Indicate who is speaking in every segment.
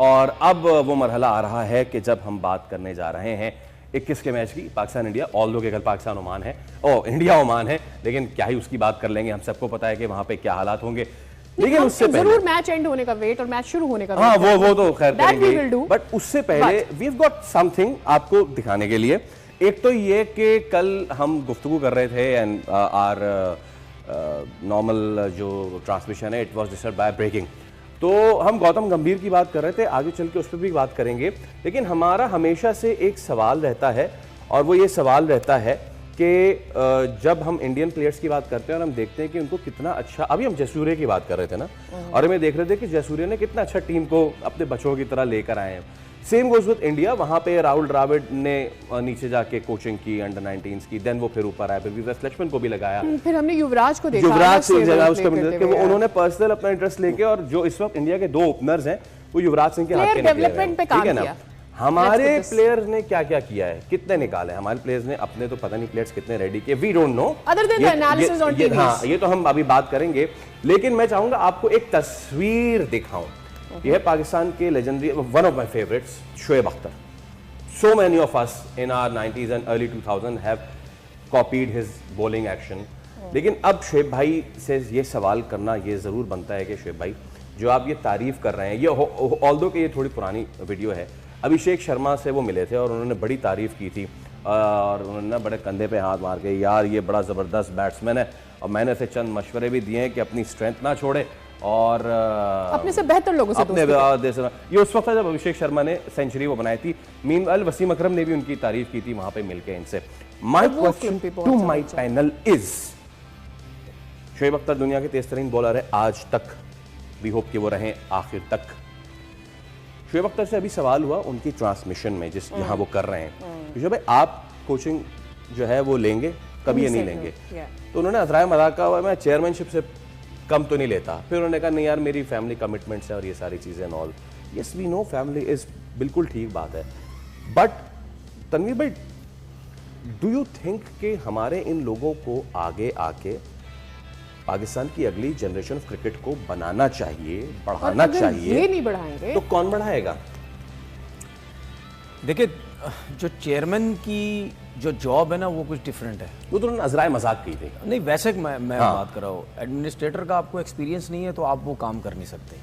Speaker 1: और अब वो मरहला आ रहा है कि जब हम बात करने जा रहे हैं 21 के मैच की, पाकिस्तान इंडिया, ऑल दो के कल पाकिस्तान ओमान है, इंडिया ओमान है, लेकिन क्या ही उसकी बात कर लेंगे, हम सबको पता है कि वहां पे क्या हालात होंगे। लेकिन उससे पहले
Speaker 2: जरूर मैच एंड होने का वेट और मैच शुरू होने का
Speaker 1: हाँ
Speaker 2: वेट,
Speaker 1: वो तो खैर करेंगे,
Speaker 2: बट
Speaker 1: उससे पहले वी हैव गॉट समथिंग आपको दिखाने के लिए। एक तो ये कि कल हम गुफ्तगू कर रहे थे एंड आर नॉर्मल जो ट्रांसमिशन है it was disturb by breaking, तो हम गौतम गंभीर की बात कर रहे थे, आगे चल के उस पर भी बात करेंगे। लेकिन हमारा हमेशा से एक सवाल रहता है और वो ये सवाल रहता है कि जब हम इंडियन प्लेयर्स की बात करते हैं और हम देखते हैं कि उनको कितना अच्छा, अभी हम जयसूर्य की बात कर रहे थे ना, और हमें देख रहे थे कि जयसूर्य ने कितना अच्छा टीम को अपने बच्चों की तरह लेकर आए हैं। सेम गोज विद इंडिया, वहां पे राहुल द्रविड़ ने नीचे जाके कोचिंग की अंडर 19s की, देन वो फिर ऊपर आए, फिर वीरेंद्र लक्ष्मण को भी लगाया,
Speaker 2: फिर हमने युवराज को देखा,
Speaker 1: युवराज सिंह जगह उसको वो उन्होंने पर्सनल अपना इंटरेस्ट लेके, और जो इस वक्त इंडिया के 2 ओपनर्स हैं वो युवराज सिंह के हाथ के
Speaker 2: डेवलपमेंट पे काम किया।
Speaker 1: हमारे प्लेयर्स ने क्या क्या किया है, कितने निकाले हमारे प्लेयर्स ने, अपने तो पता नहीं प्लेयर्स कितने रेडी किए, we don't know,
Speaker 2: other than the analysis on TV.
Speaker 1: हाँ, ये तो हम अभी बात करेंगे, लेकिन मैं चाहूंगा आपको एक तस्वीर दिखाऊं। ये है पाकिस्तान के legendary, one of my favourites, Shoaib Akhtar. So many of us in our 90s and early 2000 have copied his bowling action. लेकिन अब शोएब भाई से ये सवाल करना ये जरूर बनता है कि शोएब भाई, जो आप ये तारीफ कर रहे हैं, ये ऑल्दो कि ये थोड़ी पुरानी वीडियो है, अभिषेक शर्मा से वो मिले थे और उन्होंने बड़ी तारीफ की थी और उन्होंने ना बड़े कंधे पे हाथ मार के, यार ये बड़ा ज़बरदस्त बैट्समैन है, और मैंने इसे चंद मशवरे भी दिए हैं कि अपनी स्ट्रेंथ ना छोड़े और
Speaker 2: अपने से बेहतर लोगों से
Speaker 1: अपने ये उस वक्त जब अभिषेक शर्मा ने सेंचुरी वो बनाई थी। मीनवाइल वसीम अकरम ने भी उनकी तारीफ की थी वहां पे मिलके इनसे। My question to my panel is, Shoaib Akhtar दुनिया के तेज तरीन बॉलर है आज तक, वी होप कि वो रहें आखिर तक। शोएब अख्तर से अभी सवाल हुआ उनकी ट्रांसमिशन में, जिस जहां वो कर रहे हैं, जो भाई आप कोचिंग जो है वो लेंगे, कभी ये नहीं लेंगे, तो उन्होंने अजराए मजाक का, मैं चेयरमैनशिप से कम तो नहीं लेता, फिर उन्होंने कहा नहीं यार मेरी फैमिली कमिटमेंट्स है और ये सारी चीज़ें and all. Yes we know family is, बिल्कुल ठीक बात है, बट तनवीर भाई डू यू थिंक कि हमारे इन लोगों को आगे आके पाकिस्तान की अगली जनरेशन ऑफ क्रिकेट को बनाना चाहिए, बढ़ाना चाहिए?
Speaker 2: ये नहीं बढ़ाएंगे
Speaker 1: तो कौन बढ़ाएगा?
Speaker 3: देखिए, जो चेयरमैन की जो जॉब है ना वो कुछ डिफरेंट है,
Speaker 1: वो तो नजराए मजाक की थी।
Speaker 3: नहीं वैसे मैं बात कर रहा हूँ, एडमिनिस्ट्रेटर का आपको एक्सपीरियंस नहीं है तो आप वो काम कर नहीं सकते।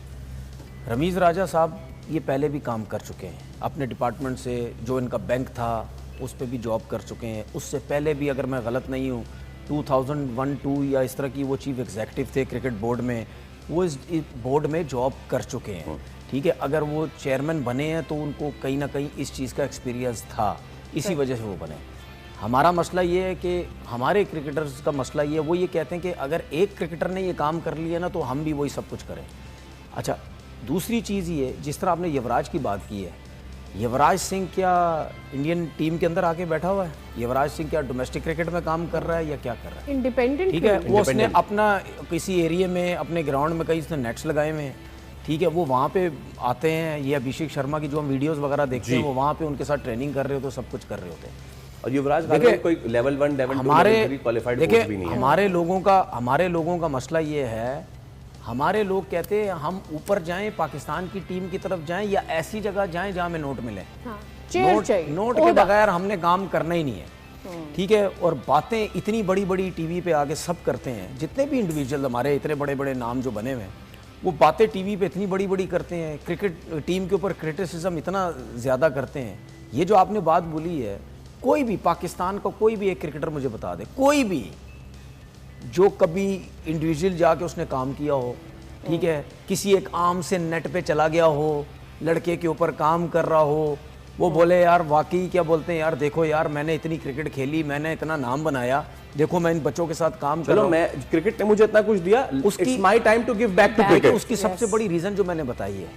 Speaker 3: रमीज़ राजा साहब ये पहले भी काम कर चुके हैं अपने डिपार्टमेंट से, जो इनका बैंक था उस पर भी जॉब कर चुके हैं। उससे पहले भी अगर मैं गलत नहीं हूँ 2001-2 या इस तरह की वो चीफ एग्जीक्यूटिव थे क्रिकेट बोर्ड में, वो इस बोर्ड में जॉब कर चुके हैं। ठीक है, अगर वो चेयरमैन बने हैं तो उनको कहीं ना कहीं इस चीज़ का एक्सपीरियंस था, इसी वजह से वो बने। हमारा मसला ये है कि हमारे क्रिकेटर्स का मसला ये है, वो ये कहते हैं कि अगर एक क्रिकेटर ने ये काम कर लिया ना तो हम भी वही सब कुछ करें। अच्छा, दूसरी चीज़ ये, जिस तरह आपने युवराज की बात की है, युवराज सिंह क्या इंडियन टीम के अंदर आके बैठा हुआ है? युवराज सिंह क्या डोमेस्टिक क्रिकेट में काम कर रहा है या क्या कर रहा है?
Speaker 2: इंडिपेंडेंट,
Speaker 3: ठीक है, वो उसने अपना किसी एरिया में अपने ग्राउंड में कहीं उसने नेट्स लगाए हुए हैं, ठीक है, वो वहाँ पे आते हैं। ये अभिषेक शर्मा की जो हम वीडियोस वगैरह देखते हैं, वो वहाँ पे उनके साथ ट्रेनिंग कर रहे होते, सब कुछ कर रहे होते हैं।
Speaker 1: और युवराज कोई लेवल 1 लेवल 2 क्वालिफाइड कोच भी नहीं है।
Speaker 3: हमारे लोगों का मसला ये है, हमारे लोग कहते हैं हम ऊपर जाएं, पाकिस्तान की टीम की तरफ जाएं या ऐसी जगह जाएं जहां हमें नोट मिले। नोट के बगैर हमने काम करना ही नहीं है। ठीक है, और बातें इतनी बड़ी बड़ी टीवी पे आके सब करते हैं, जितने भी इंडिविजुअल हमारे इतने बड़े बड़े नाम जो बने हुए हैं, वो बातें टीवी पे इतनी बड़ी बड़ी करते हैं, क्रिकेट टीम के ऊपर क्रिटिसिज्म इतना ज़्यादा करते हैं। ये जो आपने बात बोली है, कोई भी पाकिस्तान का कोई भी एक क्रिकेटर मुझे बता दे, कोई भी जो कभी इंडिविजुअल जाके उसने काम किया हो, ठीक है, किसी एक आम से नेट पे चला गया हो, लड़के के ऊपर काम कर रहा हो, वो बोले यार वाकई क्या बोलते हैं यार, देखो यार मैंने इतनी क्रिकेट खेली, मैंने इतना नाम बनाया, देखो मैं इन बच्चों के साथ काम कर रहा हूं,
Speaker 1: मैं क्रिकेट ने मुझे इतना कुछ दिया, it's my time to give back to cricket.
Speaker 3: उसकी सबसे बड़ी रीजन जो मैंने बताई है,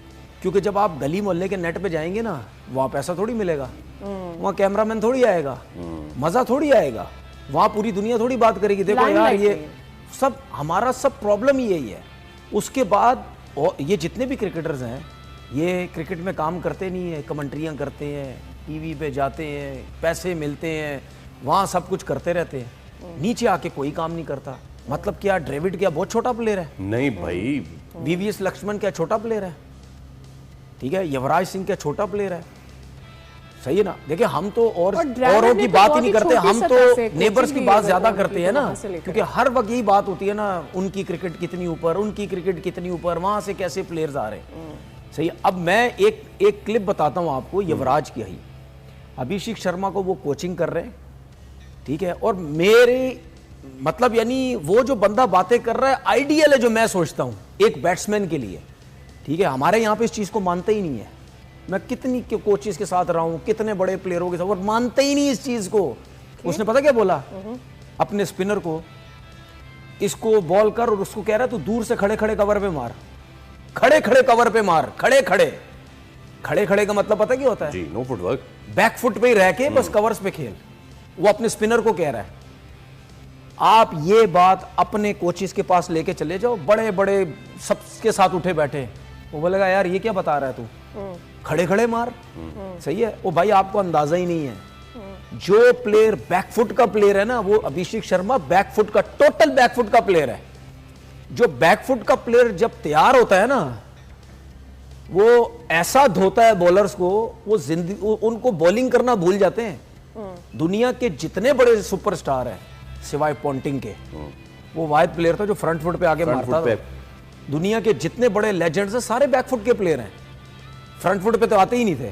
Speaker 3: क्योंकि जब आप गली मोहल्ले के नेट पे जाएंगे ना, वहाँ पैसा थोड़ी मिलेगा, वहाँ कैमरामैन थोड़ी आएगा, मजा थोड़ी आएगा, वहाँ पूरी दुनिया थोड़ी बात करेगी, देखो यार ये सब हमारा सब प्रॉब्लम ही यही है। उसके बाद ये जितने भी क्रिकेटर्स हैं ये क्रिकेट में काम करते नहीं है, कमेंट्रियाँ करते हैं, टीवी पे जाते हैं, पैसे मिलते हैं, वहाँ सब कुछ करते रहते हैं, नीचे आके कोई काम नहीं करता। मतलब क्या ड्रेविड क्या बहुत छोटा प्लेयर है?
Speaker 1: नहीं भाई,
Speaker 3: वीवीएस लक्ष्मण क्या छोटा प्लेयर है? ठीक है, युवराज सिंह क्या छोटा प्लेयर है? सही है ना। देखिए हम तो औरों
Speaker 2: ड्रैगन
Speaker 3: की
Speaker 2: ने
Speaker 3: बात
Speaker 2: तो
Speaker 3: ही नहीं
Speaker 2: बहुत
Speaker 3: करते,
Speaker 2: ही
Speaker 3: हम
Speaker 2: छोटी सतह से
Speaker 3: तो नेबर्स की
Speaker 2: कोचिंग
Speaker 3: बात
Speaker 2: भी
Speaker 3: ज्यादा
Speaker 2: उन्होंने
Speaker 3: करते हैं ना,
Speaker 2: वहाँ से लेकर
Speaker 3: क्योंकि हर वक्त यही बात होती है ना, उनकी क्रिकेट कितनी ऊपर, उनकी क्रिकेट कितनी ऊपर, वहां से कैसे प्लेयर्स आ रहे हैं। सही है। अब मैं एक क्लिप बताता हूं आपको युवराज की ही। अभिषेक शर्मा को वो कोचिंग कर रहे हैं, ठीक है, और मेरे मतलब यानी वो जो बंदा बातें कर रहा है आइडियल है जो मैं सोचता हूं एक बैट्समैन के लिए, ठीक है। हमारे यहां पे इस चीज को मानते ही नहीं है। मैं कितनी कोचेस के साथ रहा हूं, कितने बड़े प्लेयरों के साथ, और मानते ही नहीं इस चीज को। उसने पता क्या बोला अपने स्पिनर को, इसको बॉल कर और उसको कह रहा है तू दूर से खड़े खड़े कवर पे मार, खड़े खड़े कवर पे मार, खड़े खड़े। खड़े खड़े का मतलब पता क्या होता है?
Speaker 1: जी, नो फुटवर्क,
Speaker 3: बैक फुट पे ही रह के बस कवर्स पे खेल। वो अपने स्पिनर को कह रहा है। आप ये बात अपने कोचेस के पास लेके चले जाओ, बड़े बड़े सबके साथ उठे बैठे, वो बोलेगा यार ये क्या बता रहा है तू, खड़े खड़े मार। सही है। वो भाई आपको अंदाजा ही नहीं है, जो प्लेयर बैकफुट का प्लेयर है ना, वो अभिषेक शर्मा बैकफुट का, टोटल बैकफुट का प्लेयर है। जो बैकफुट का प्लेयर जब तैयार होता है ना, वो ऐसा धोता है बॉलर्स को, वो जिंदगी उनको बॉलिंग करना भूल जाते हैं। दुनिया के जितने बड़े सुपरस्टार हैं सिवाय पॉन्टिंग के, वो वाहिद प्लेयर था जो फ्रंट फुट पे आगे मारता था। दुनिया के जितने बड़े लेजेंड्स हैं सारे बैकफुट के प्लेयर हैं, फ्रंट फुट पे तो आते ही नहीं थे।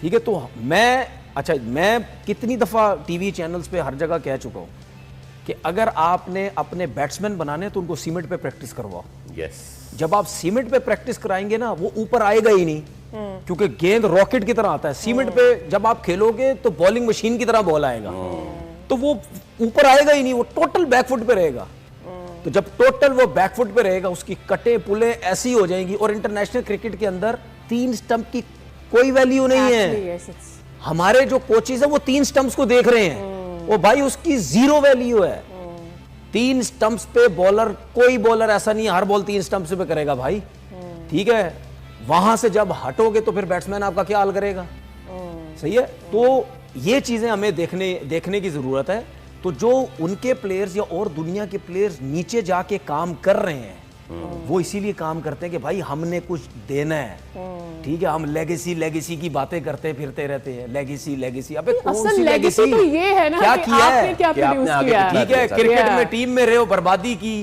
Speaker 3: ठीक है। तो मैं कितनी दफा टीवी चैनल्स पे हर जगह कह चुका हूं कि अगर आपने अपने बैट्समैन बनाने तो उनको सीमेंट पे प्रैक्टिस करवाओ।
Speaker 1: यस।
Speaker 3: जब आप सीमेंट पे प्रैक्टिस कराएंगे ना, वो ऊपर आएगा ही नहीं, क्योंकि गेंद रॉकेट की तरह आता है। सीमेंट पे जब आप खेलोगे तो बॉलिंग मशीन की तरह बॉल आएगा, तो वो ऊपर आएगा ही नहीं, वो टोटल बैकफुट पे रहेगा। तो जब टोटल वो बैकफुट पे रहेगा, उसकी कटे पुले ऐसी हो जाएंगी। और इंटरनेशनल क्रिकेट के अंदर 3 स्टंप की कोई वैल्यू नहीं है। हमारे जो कोचेज है वो 3 स्टंप्स को देख रहे हैं, वो भाई उसकी 0 वैल्यू है। 3 स्टंप्स पे बॉलर, कोई बॉलर ऐसा नहीं है हर बॉल 3 स्टंप्स पे करेगा भाई। ठीक है। वहां से जब हटोगे तो फिर बैट्समैन आपका क्या हाल करेगा। सही है। तो ये चीजें हमें देखने की जरूरत है। तो जो उनके प्लेयर्स या और दुनिया के प्लेयर्स नीचे जाके काम कर रहे हैं, वो इसीलिए काम करते हैं कि भाई हमने कुछ देना है। ठीक है। हम लेगेसी की बातें करते फिरते रहते हैं, लेगेसी। अबे कौन सी लेगेसी?
Speaker 2: तो ये है ना
Speaker 3: क्या
Speaker 2: कि
Speaker 3: किया
Speaker 2: आपने
Speaker 3: है?
Speaker 2: क्या प्रोड्यूस किया है।
Speaker 3: ठीक है। क्रिकेट में टीम में रहे हो, बर्बादी की।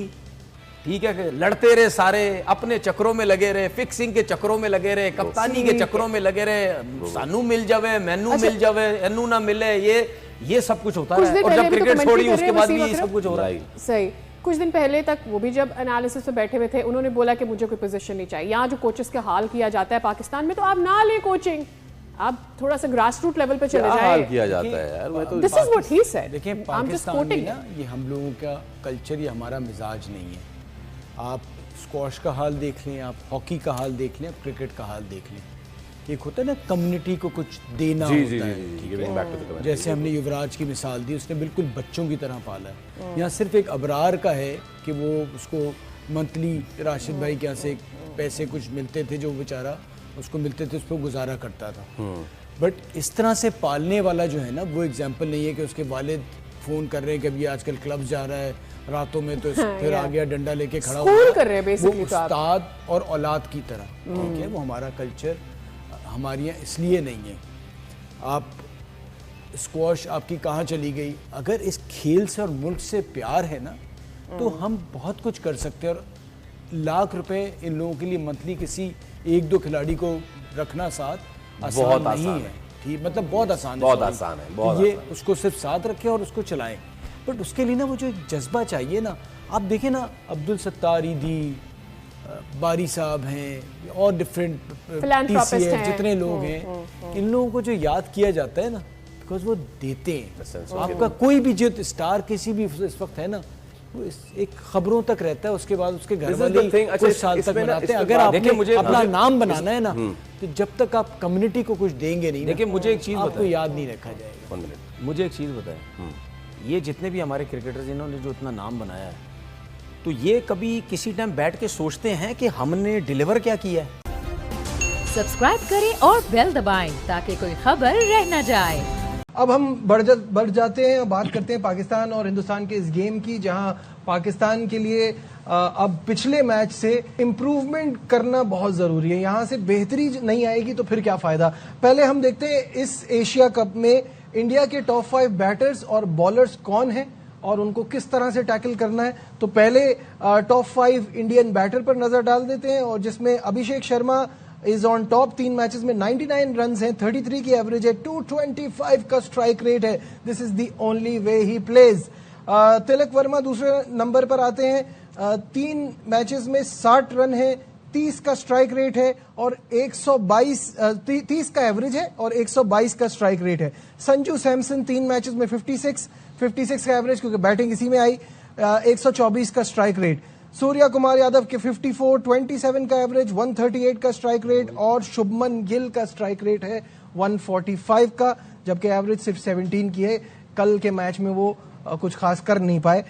Speaker 3: ठीक है। लड़ते रहे सारे, अपने चक्रों में लगे रहे, फिक्सिंग के चक्रों में लगे रहे, कप्तानी के चक्रों में लगे रहे, सानू मिल जावे, मैनू मिल जावे, एनू ना मिले, ये सब कुछ होता है। और जब क्रिकेट छोड़ी उसके बाद भी ये सब कुछ हो रहा है।
Speaker 2: सही। कुछ दिन पहले तक वो भी जब एनालिसिस पे बैठे हुए थे, उन्होंने बोला कि मुझे कोई पोजीशन नहीं चाहिए। यहाँ जो कोचेस का हाल किया जाता है पाकिस्तान में, तो आप ना ले कोचिंग, आप थोड़ा सा ग्रास रूट लेवल पे चले जाए।
Speaker 1: हाल किया जाता है यार, मैं तो
Speaker 2: this is what he said.
Speaker 4: देखिए पाकिस्तान में ना, ये हम लोगों का कल्चर, ये हमारा मिजाज नहीं है। आप स्क्वॉश का हाल देख लें, आप हॉकी का हाल देख लें, आप क्रिकेट का हाल देख लें। एक होता है ना कम्युनिटी को कुछ देना होता है। जैसे हमने युवराज की मिसाल दी, उसने बिल्कुल बच्चों की तरह पाला है। यहाँ सिर्फ एक अबरार का है कि वो उसको मंथली राशिद भाई के यहाँ से पैसे कुछ मिलते थे, जो बेचारा उसको मिलते थे, उस पर गुजारा करता था। बट इस तरह से पालने वाला जो है ना, वो एग्जाम्पल नहीं है कि उसके वालिद फ़ोन कर रहे हैं कि अभी आजकल क्लब जा रहा है रातों में, तो फिर आ गया डंडा लेके खड़ा हो गया।
Speaker 2: कर रहे हैं बेसिकली,
Speaker 4: वो उस्ताद और औलाद की तरह। ठीक है। वो हमारा कल्चर हमारे यहाँ इसलिए नहीं है। आप स्क्वॉश आपकी कहाँ चली गई? अगर इस खेल से और मुल्क से प्यार है ना, तो हम बहुत कुछ कर सकते हैं। और लाख रुपए इन लोगों के लिए मंथली किसी 1-2 खिलाड़ी को रखना साथ आसान नहीं है। ठीक, मतलब बहुत आसान है।
Speaker 1: बहुत आसान है।
Speaker 4: ये उसको सिर्फ साथ रखें और उसको चलाएं। बट उसके लिए ना वो जो एक जज्बा चाहिए ना, आप देखें ना, अब्दुल सत्तार ईदी, बारी साहब हैं, और डिफरेंट जितने लोग हैं, इन लोगों को जो याद किया जाता है ना, बिकॉज वो देते हैं। आपका कोई भी जो स्टार किसी भी इस वक्त है ना, वो एक खबरों तक रहता है, उसके बाद उसके घर वाले कुछ साल तक बनाते हैं। अगर आपने अपना नाम बनाना है ना, तो जब तक आप कम्युनिटी को कुछ देंगे नहीं,
Speaker 3: देखिए मुझे एक चीज
Speaker 4: आपको याद नहीं रखा जाएगा।
Speaker 3: मुझे एक चीज बताए, ये जितने भी हमारे क्रिकेटर्स इन्होंने जो इतना नाम बनाया है, तो ये कभी किसी टाइम बैठ के सोचते हैं कि हमने डिलीवर क्या किया है?
Speaker 5: सब्सक्राइब करें और बेल दबाएं ताकि कोई खबर रह न जाए।
Speaker 6: अब हम बढ़ जाते हैं और बात करते हैं पाकिस्तान और हिंदुस्तान के इस गेम की, जहां पाकिस्तान के लिए अब पिछले मैच से इम्प्रूवमेंट करना बहुत जरूरी है। यहां से बेहतरी नहीं आएगी तो फिर क्या फायदा। पहले हम देखते हैं इस एशिया कप में इंडिया के टॉप 5 बैटर्स और बॉलर्स कौन हैं और उनको किस तरह से टैकल करना है। तो पहले टॉप 5 इंडियन बैटर पर नजर डाल देते हैं, और जिसमें Abhishek Sharma is on top. 3 matches में 99 रन हैं, 33 की एवरेज है, 225 का स्ट्राइक रेट है। This is the only way he plays. Tilak Varma दूसरे नंबर पर आते हैं। 3 मैचेस में 60 रन है, 30 का स्ट्राइक रेट है और 30 का एवरेज है और 122 का स्ट्राइक रेट है। संजू सैमसन 3 मैचेस में 56 का एवरेज, क्योंकि बैटिंग इसी में आई, 124 का स्ट्राइक रेट। सूर्या कुमार यादव के 54, 27 का एवरेज, 138 का स्ट्राइक रेट, और शुभमन गिल का स्ट्राइक रेट है 145 का, जबकि एवरेज सिर्फ 17 की है। कल के मैच में वो कुछ खास कर नहीं पाए।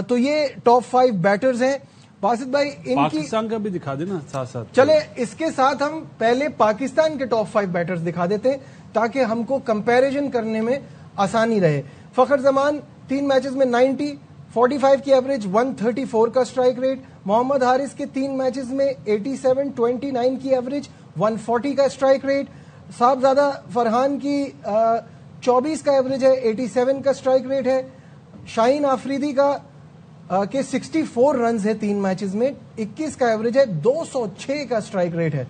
Speaker 6: तो ये टॉप 5 बैटर्स हैं। बासित भाई, इनकी
Speaker 7: पाकिस्तान का भी दिखा देना साथ साथ।
Speaker 6: चले इसके साथ हम पहले पाकिस्तान के टॉप 5 बैटर्स दिखा देते हैं ताकि हमको कंपैरिजन करने में आसानी रहे। फखर जमान 3 मैचेस में 90, 45 की एवरेज, 134 का स्ट्राइक रेट। मोहम्मद हारिस के 3 मैचेस में 87, 29 की एवरेज, 140 का स्ट्राइक रेट। साहबजादा फरहान की 24 का एवरेज है, 87 का स्ट्राइक रेट है। शाहीन आफरीदी का के 64 रन है 3 मैचेस में, 21 का एवरेज है, 206 का स्ट्राइक रेट है।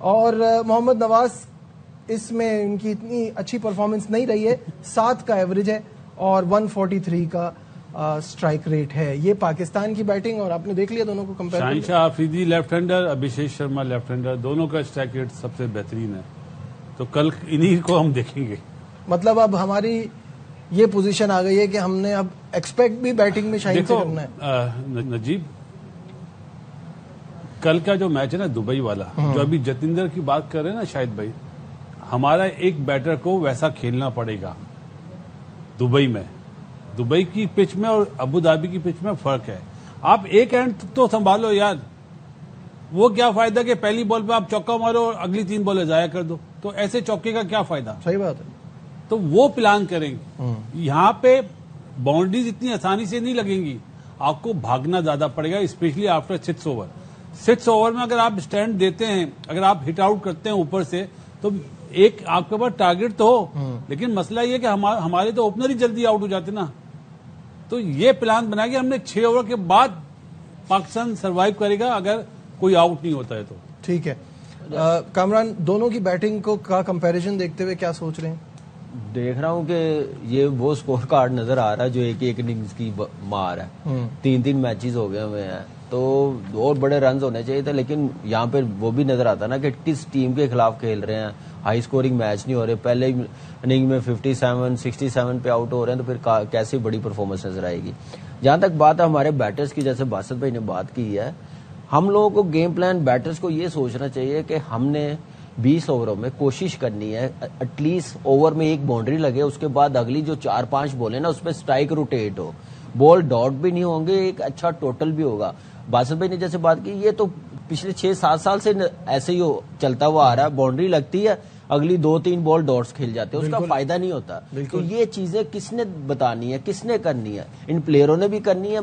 Speaker 6: और मोहम्मद नवाज, इसमें इनकी इतनी अच्छी परफॉर्मेंस नहीं रही है, 7 का एवरेज है और 143 का स्ट्राइक रेट है। ये पाकिस्तान की बैटिंग, और आपने देख लिया दोनों को compare.
Speaker 7: Shaheen Afridi left hander, Abhishek Sharma left hander, दोनों का स्ट्राइक रेट सबसे बेहतरीन है। तो कल इन्हीं को हम देखेंगे।
Speaker 6: मतलब अब हमारी ये पोजीशन आ गई है कि हमने अब एक्सपेक्ट भी बैटिंग में शाहीन से करना है।
Speaker 7: नजीब, कल का जो मैच है ना दुबई वाला, जो अभी जतिंदर की बात कर रहे हैं ना शाहिद भाई, हमारा एक बैटर को वैसा खेलना पड़ेगा दुबई में। दुबई की पिच में और अबू धाबी की पिच में फर्क है। आप एक एंड तो संभालो यार, वो क्या फायदा कि पहली बॉल पे आप चौका मारो और अगली 3 बॉलें जाया कर दो, तो ऐसे चौके का क्या फायदा।
Speaker 6: सही बात है।
Speaker 7: तो वो प्लान करेंगे। यहाँ पे बाउंड्रीज इतनी आसानी से नहीं लगेंगी, आपको भागना ज्यादा पड़ेगा, स्पेशली आफ्टर 6 ओवर। 6 ओवर में अगर आप स्टैंड देते हैं, अगर आप हिट आउट करते हैं ऊपर से, तो एक आपके पास टारगेट तो हो, लेकिन मसला ये कि हमारे तो ओपनर ही जल्दी आउट हो जाते ना। तो ये प्लान बनाया कि हमने 6 ओवर के बाद पाकिस्तान सर्वाइव करेगा अगर कोई आउट नहीं होता है तो।
Speaker 6: ठीक है। कामरान, दोनों की बैटिंग को का कंपैरिजन देखते हुए क्या सोच रहे हैं?
Speaker 8: देख रहा हूँ कि ये वो स्कोर कार्ड नजर आ रहा है जो एक इनिंग्स की मार है। 3 मैचेस हो गए हुए हैं, तो और बड़े रन होने चाहिए थे, लेकिन यहाँ पे वो भी नजर आता ना कि किस टीम के खिलाफ खेल रहे हैं। हाई स्कोरिंग मैच नहीं हो रहे, पहले इनिंग में 57, 67 पे आउट हो रहे हैं, तो फिर कैसी बड़ी परफॉर्मेंस नजर आएगी। जहां तक बात है हमारे बैटर्स की, जैसे बासित भाई ने बात की है, हम लोगों को गेम प्लान बैटर्स को ये सोचना चाहिए कि हमने 20 ओवरों में कोशिश करनी है एटलीस्ट ओवर में एक बाउंड्री लगे, उसके बाद अगली जो 4-5 बॉल है ना उसमें स्ट्राइक रोटेट हो, बॉल डॉट भी नहीं होंगे, एक अच्छा टोटल भी होगा। बासित भाई ने जैसे बात की, ये तो पिछले 6-7 साल से ऐसे ही चलता हुआ आ रहा है, बाउंड्री लगती है, अगली 2-3 बॉल डॉट्स खेल जाते हैं, उसका फायदा नहीं होता। तो ये चीजें किसने बतानी है, किसने करनी है? इन प्लेयरों ने भी करनी है,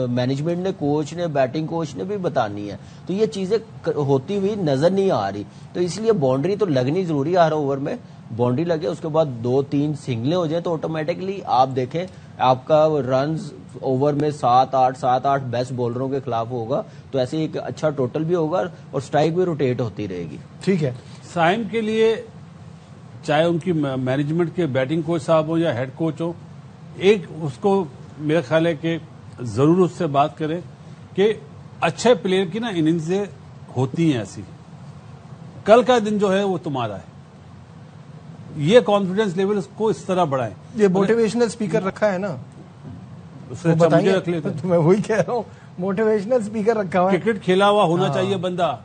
Speaker 8: मैनेजमेंट ने, कोच ने, बैटिंग कोच ने भी बतानी है। तो ये चीजें होती हुई नजर नहीं आ रही, तो इसलिए बाउंड्री तो लगनी जरूरी है। हर ओवर में बाउंड्री लगे, उसके बाद 2-3 सिंगलें हो जाए, तो ऑटोमेटिकली आप देखें आपका रन्स ओवर में 7-8 बेस्ट बॉलरों के खिलाफ होगा, तो ऐसे एक अच्छा टोटल भी होगा और स्ट्राइक भी रोटेट होती रहेगी।
Speaker 6: ठीक है।
Speaker 7: साइम के लिए चाहे उनकी मैनेजमेंट के बैटिंग कोच साहब हो या हेड कोच हो, एक उसको मेरा ख्याल है कि जरूर उससे बात करें कि अच्छे प्लेयर की ना इनिंग्स होती हैं ऐसी। कल का दिन जो है वो तुम्हारा है, ये कॉन्फिडेंस लेवल उसको इस तरह बढ़ाएं।
Speaker 6: ये मोटिवेशनल स्पीकर रखा है ना,
Speaker 7: उससे अच्छा मुझे रख लेते।
Speaker 6: तो मैं वही कह रहा हूँ, मोटिवेशनल स्पीकर रखा हुआ है।
Speaker 7: क्रिकेट खेला हुआ होना चाहिए बंदा,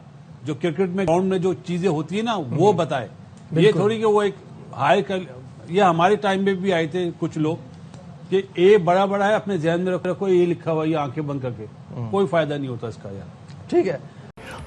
Speaker 7: जो क्रिकेट में ग्राउंड में जो चीजें होती है ना वो बताए। ये थोड़ी कि वो एक हाई कर, ये हमारे टाइम में भी आए थे कुछ लोग कि ए बड़ा बड़ा है, अपने जहन में रखो, ये लिखा हुआ, ये आंखें बंद करके, कोई फायदा नहीं होता इसका यार।
Speaker 6: ठीक है।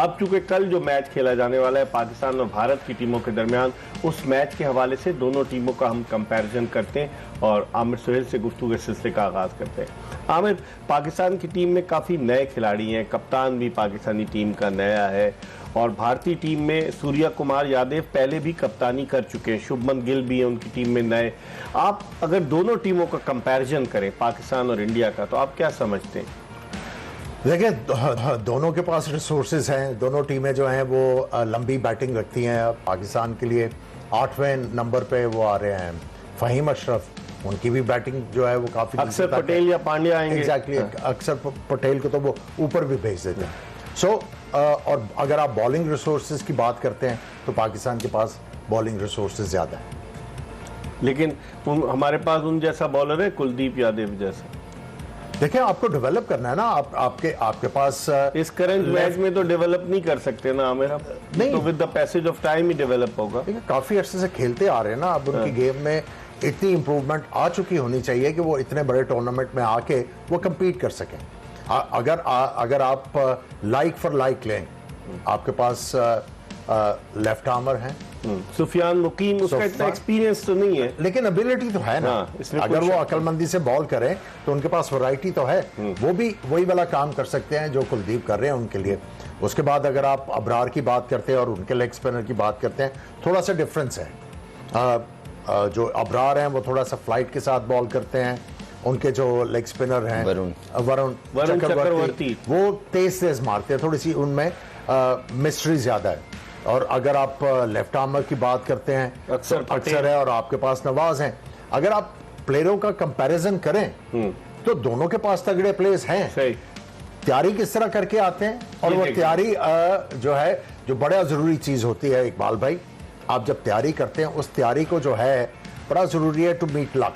Speaker 9: अब चूंकि कल जो मैच खेला जाने वाला है पाकिस्तान और भारत की टीमों के दरमियान, उस मैच के हवाले से दोनों टीमों का हम कंपैरिजन करते हैं और आमिर सुहेल से गुफ्तगू के सिलसिले का आगाज करते हैं। आमिर, पाकिस्तान की टीम में काफ़ी नए खिलाड़ी हैं, कप्तान भी पाकिस्तानी टीम का नया है और भारतीय टीम में सूर्या कुमार यादव पहले भी कप्तानी कर चुके हैं, शुभमन गिल भी है उनकी टीम में नए। आप अगर दोनों टीमों का कंपैरिजन करें पाकिस्तान और इंडिया का, तो आप क्या समझते हैं?
Speaker 10: देखिए, दोनों के पास रिसोर्सेज हैं, दोनों टीमें जो हैं वो लंबी बैटिंग रखती हैं। पाकिस्तान के लिए 8वें नंबर पे वो आ रहे हैं फहीम अशरफ, उनकी भी बैटिंग जो है वो काफ़ी,
Speaker 9: अक्सर पटेल या पांड्या आएंगे।
Speaker 10: एग्जैक्टली, अक्सर पटेल को तो वो ऊपर भी भेज देते हैं। सो और अगर आप बॉलिंग रिसोर्सेज की बात करते हैं तो पाकिस्तान के पास बॉलिंग रिसोर्सेज ज़्यादा है,
Speaker 9: लेकिन हमारे पास उन जैसा बॉलर है कुलदीप यादव जैसा।
Speaker 10: देखिए, आपको डेवलप करना है ना, आपके पास
Speaker 9: इस करंट मैच में तो डेवलप नहीं कर सकते ना आमिर, नहीं तो with the passage of time he develop होगा।
Speaker 10: देखिए, काफी अरसे से खेलते आ रहे हैं ना, अब उनकी गेम में इतनी इंप्रूवमेंट आ चुकी होनी चाहिए कि वो इतने बड़े टूर्नामेंट में आके वो compete कर सकें। अगर आप लाइक फॉर लाइक लें, आपके पास लेफ्ट आर्मर हैं,
Speaker 9: सुफियान मुकीम, उसका इतना एक्सपीरियंस तो नहीं है,
Speaker 10: लेकिन एबिलिटी तो है ना। अगर वो अक्लमंदी से बॉल करें तो उनके पास वैरायटी तो है, वो भी वही वाला काम कर सकते हैं जो कुलदीप कर रहे हैं उनके लिए। उसके बाद अगर आप अबरार की बात करते हैं और उनके लेग स्पिनर की बात करते हैं, थोड़ा सा डिफरेंस है। जो अबरार हैं वो थोड़ा सा फ्लाइट के साथ बॉल करते हैं, उनके जो लेग स्पिनर हैं वरुण चक्रवर्ती, वो तेज मारते हैं, थोड़ी सी उनमें मिस्ट्री ज्यादा है। और अगर आप लेफ्ट आर्मर की बात करते हैं, अक्सर है, और आपके पास नवाज हैं। अगर आप प्लेयरों का कंपैरिजन करें तो दोनों के पास तगड़े प्लेयर्स हैं। तैयारी किस तरह करके आते हैं, और वो तैयारी जो है, जो बड़ा जरूरी चीज होती है इकबाल भाई, आप जब तैयारी करते हैं उस तैयारी को जो है बड़ा जरूरी है टू मीट लक।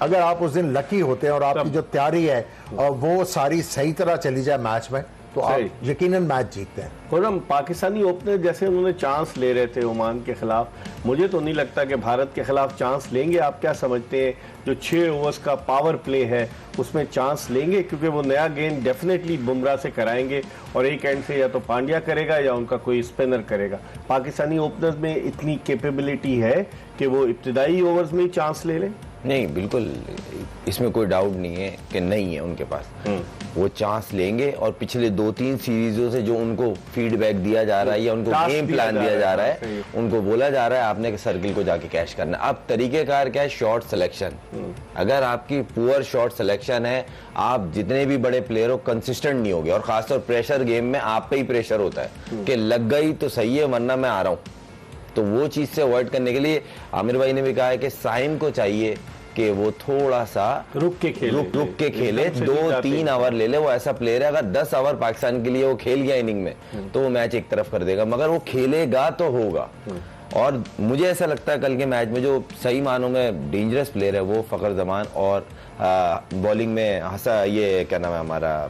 Speaker 10: अगर आप उस दिन लकी होते हैं और आपकी जो तैयारी है वो सारी सही तरह चली जाए मैच में, तो आप यकीनन मैच जीतते हैं।
Speaker 9: खुर्रम, पाकिस्तानी ओपनर जैसे उन्होंने चांस ले रहे थे ओमान के खिलाफ, मुझे तो नहीं लगता कि भारत के खिलाफ चांस लेंगे। आप क्या समझते हैं, जो 6 ओवर्स का पावर प्ले है उसमें चांस लेंगे? क्योंकि वो नया गेंद डेफिनेटली बुमराह से कराएंगे और एक एंड से या तो पांड्या करेगा या उनका कोई स्पिनर करेगा। पाकिस्तानी ओपनर्स में इतनी कैपेबिलिटी है कि वो इब्तिदाई ओवर्स में ही चांस ले लें?
Speaker 11: नहीं, बिल्कुल इसमें कोई डाउट नहीं है कि नहीं है उनके पास, वो चांस लेंगे। और पिछले 2-3 सीरीजों से जो उनको फीडबैक दिया जा रहा है या उनको गेम प्लान दिया जा रहा है, उनको बोला जा रहा है आपने सर्किल को जाके कैश करना। अब तरीकेकार क्या है, शॉट सिलेक्शन। अगर आपकी पुअर शॉट सिलेक्शन है, आप जितने भी बड़े प्लेयर हो कंसिस्टेंट नहीं होगे, और खासतौर प्रेशर गेम में आप पे ही प्रेशर होता है कि लग गई तो सही है वरना मैं आ रहा हूं। तो वो चीज से अवॉइड करने के लिए आमिर भाई ने भी कहा है कि साइम को चाहिए कि वो थोड़ा सा रुक के खेले 2-3 ओवर ले ले। वो ऐसा प्लेयर है, अगर 10 ओवर पाकिस्तान के लिए वो खेल गया इनिंग में तो वो मैच एक तरफ कर देगा, मगर वो खेलेगा तो होगा। और मुझे ऐसा लगता है कल के मैच में जो सही मानों में डेंजरस प्लेयर है वो फखर जमान, और बॉलिंग में हसा, ये क्या नाम है हमारा,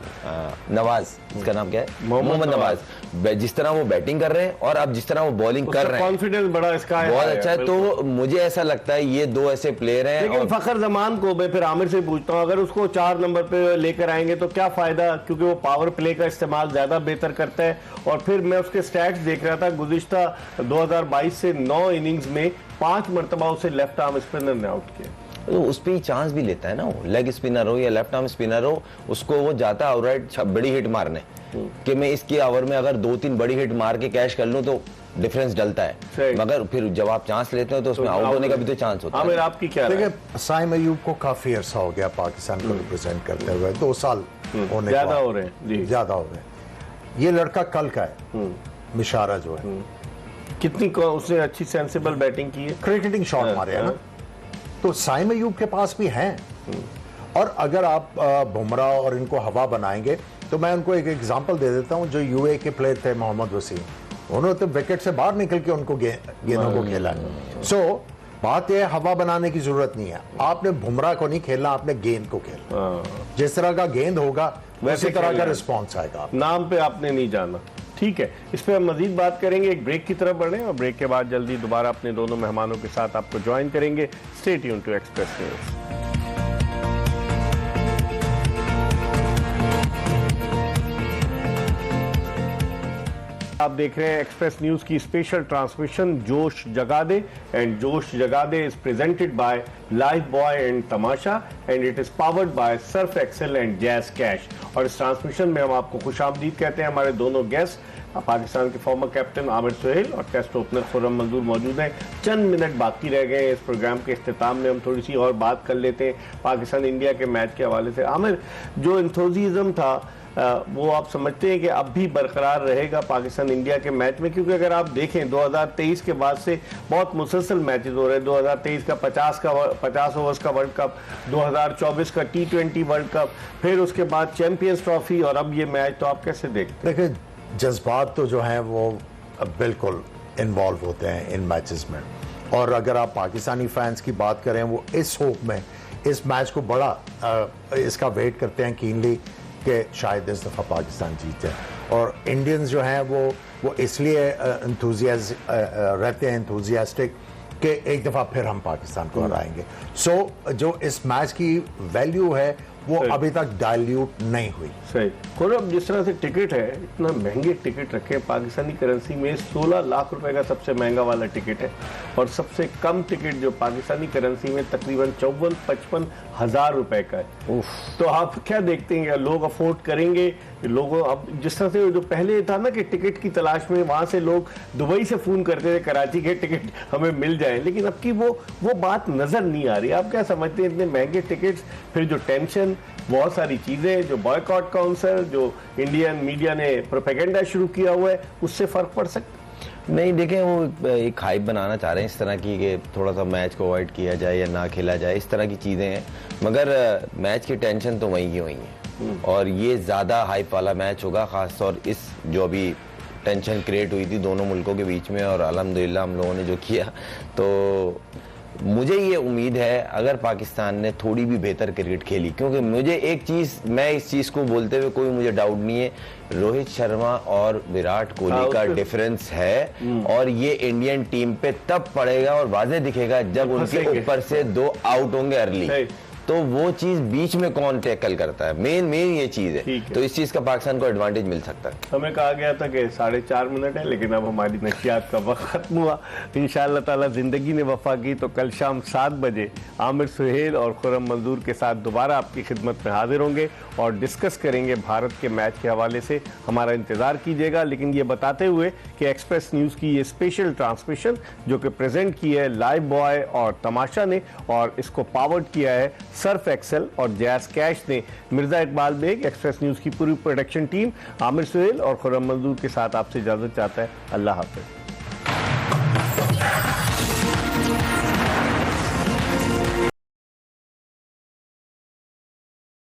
Speaker 11: नवाज, इसका नाम क्या है, मोहम्मद नवाज। जिस तरह वो बैटिंग कर रहे हैं और अब जिस तरह वो बॉलिंग कर रहे हैं,
Speaker 9: कॉन्फिडेंस बड़ा इसका है,
Speaker 11: बहुत अच्छा है। तो मुझे ऐसा लगता है ये 2 ऐसे प्लेयर हैं।
Speaker 9: लेकिन फखर जमान को मैं फिर आमिर से पूछता हूँ, अगर उसको 4 नंबर पे लेकर आएंगे तो क्या फायदा, क्योंकि वो पावर प्ले का इस्तेमाल ज्यादा बेहतर करता है। और फिर मैं उसके स्टैट्स देख रहा था, गुज़िश्ता 2022 से 9 इनिंग्स में 5 मरतबा उसे लेफ्ट आर्म स्पिनर ने आउट किया।
Speaker 11: तो उस पर ही चांस भी लेता है ना, वो लेग स्पिनर हो या लेफ्ट आर्म स्पिनर हो, उसको वो जाता है राइट बड़ी हिट मारने कि मैं इसके ओवर में अगर 2-3 बड़ी हिट मार के कैश कर लूं तो डिफरेंस डलता है। मगर फिर जब आप चांस लेते हो तो उसमें आउट होने का भी तो चांस होता है।
Speaker 9: आपकी क्या
Speaker 10: देखिए, साइम अयूब को काफी अरसा हो गया पाकिस्तान को रिप्रेजेंट करते हुए, 2 साल होने
Speaker 9: ज्यादा हो रहे हैं,
Speaker 10: ज्यादा हो रहे। ये लड़का कल का है, मिशारा जो है,
Speaker 9: कितनी उसने अच्छी सेंसिबल बैटिंग की है,
Speaker 10: क्रिकेटिंग शॉट मारे है ना, तो साइम अयूब के पास भी हैं। और अगर आप बुमराह और इनको हवा बनाएंगे तो मैं उनको एक एग्जांपल दे देता हूं, जो यूए के प्लेयर थे मोहम्मद वसीम, उन्होंने तो विकेट से बाहर निकल के उनको गेंदों को खेला है। सो बात यह हवा बनाने की जरूरत नहीं है, आपने बुमराह को नहीं खेलना, आपने गेंद को खेलना। जिस तरह का गेंद होगा वैसे तरह का रिस्पॉन्स आएगा।
Speaker 9: नाम पे आपने नहीं जाना, ठीक है। इस पर हम मजीद बात करेंगे, एक ब्रेक की तरफ बढ़े और ब्रेक के बाद जल्दी दोबारा अपने दोनों मेहमानों के साथ आपको ज्वाइन करेंगे। Stay tuned to Express News. आप देख रहे हैं एक्सप्रेस न्यूज की special transmission Josh Jaga De, and Josh Jaga De is presented by Lifebuoy and Tamasha, and it is powered by Surf Excel and Jazz Cash. और इस ट्रांसमिशन में हम आपको खुशामदीद कहते हैं। हमारे दोनों गेस्ट पाकिस्तान के फॉर्मर कैप्टन आमिर सुहेल और टेस्ट ओपनर खुर्रम मंजूर मौजूद हैं। चंद मिनट बाकी रह गए इस प्रोग्राम के इख्तिताम में, हम थोड़ी सी और बात कर लेते हैं पाकिस्तान इंडिया के मैच के हवाले से। आमिर, जो एंथुसियाज्म था वो आप समझते हैं कि अब भी बरकरार रहेगा पाकिस्तान इंडिया के मैच में? क्योंकि अगर आप देखें 2023 के बाद से बहुत मुसलसल मैचेस हो रहे हैं। 2023 का 50 ओवर्स का वर्ल्ड कप, 2024 का T20 वर्ल्ड कप, फिर उसके बाद चैंपियंस ट्रॉफी और अब ये मैच, तो आप कैसे देखते हैं?
Speaker 10: देखिए, जज्बात तो जो हैं वो बिल्कुल इन्वॉल्व होते हैं इन मैचेस में, और अगर आप पाकिस्तानी फैंस की बात करें, वो इस होप में इस मैच को बड़ा इसका वेट करते हैं कीनली कि शायद इस दफ़ा पाकिस्तान जीत जाए। और इंडियंस जो हैं वो इसलिए रहते हैं एंथुसियास्टिक कि एक दफ़ा फिर हम पाकिस्तान को हराएंगे। सो जो इस मैच की वैल्यू है वो अभी तक डाइल्यूट नहीं हुई।
Speaker 9: सही। खुर्रम, जिस तरह से टिकट है, इतना महंगे टिकट रखे पाकिस्तानी करेंसी में, 16 लाख रुपए का सबसे महंगा वाला टिकट है, और सबसे कम टिकट जो पाकिस्तानी करेंसी में तकरीबन 54-55 हज़ार रुपए का है। तो आप क्या देखते हैं, लोग अफोर्ड करेंगे? लोगों, अब जिस तरह से जो पहले था ना कि टिकट की तलाश में वहां से लोग दुबई से फोन करते थे कराची के टिकट हमें मिल जाए, लेकिन अब की वो बात नजर नहीं आ रही। आप क्या समझते हैं, इतने महंगे टिकट्स, फिर जो टेंशन, बहुत सारी चीजें, जो बॉयकॉट काउंसिल, जो इंडियन मीडिया ने प्रोपेगेंडा शुरू किया हुआ है, उससे फर्क पड़ सकता?
Speaker 11: नहीं, देखें, वो एक हाइप बनाना चाह रहे हैं इस तरह की कि थोड़ा सा मैच को अवॉइड किया जाए या ना खेला जाए, इस तरह की चीज़ें हैं, मगर मैच की टेंशन तो वहीं की वहीं है। और ये ज़्यादा हाइप वाला मैच होगा, ख़ासतौर इस जो अभी टेंशन क्रिएट हुई थी दोनों मुल्कों के बीच में, और अल्हम्दुलिल्लाह हम लोगों ने जो किया, तो मुझे ये उम्मीद है अगर पाकिस्तान ने थोड़ी भी बेहतर क्रिकेट खेली, क्योंकि मुझे एक चीज़, मैं इस चीज़ को बोलते हुए कोई मुझे डाउट नहीं है, रोहित शर्मा और विराट कोहली का डिफरेंस है, और ये इंडियन टीम पे तब पड़ेगा और वाज़े दिखेगा जब उनके ऊपर से 2 आउट होंगे अर्ली, तो वो चीज बीच में कौन टैकल करता है, मेन ये चीज है। तो इस चीज का पाकिस्तान को एडवांटेज मिल सकता है।
Speaker 9: हमें कहा गया था कि 4.5 मिनट है, लेकिन अब हमारी नशियात का वक्त खत्म हुआ। इंशाअल्लाह ताला जिंदगी ने वफा की तो कल शाम 7 बजे आमिर सुहेल और खुर्रम मंजूर के साथ दोबारा आपकी खिदमत में हाजिर होंगे और डिस्कस करेंगे भारत के मैच के हवाले से। हमारा इंतजार कीजिएगा, लेकिन ये बताते हुए कि एक्सप्रेस न्यूज की ये स्पेशल ट्रांसमिशन जो कि प्रेजेंट की है लाइव बॉय और तमाशा ने, और इसको पावर्ड किया है सर्फ एक्सेल और जैज कैश ने। मिर्जा इकबाल बेग, एक्सप्रेस न्यूज की पूरी प्रोडक्शन टीम, आमिर सुहेल और खुर्रम मंजूर के साथ आपसे इजाजत चाहता है। अल्लाह हाफिज।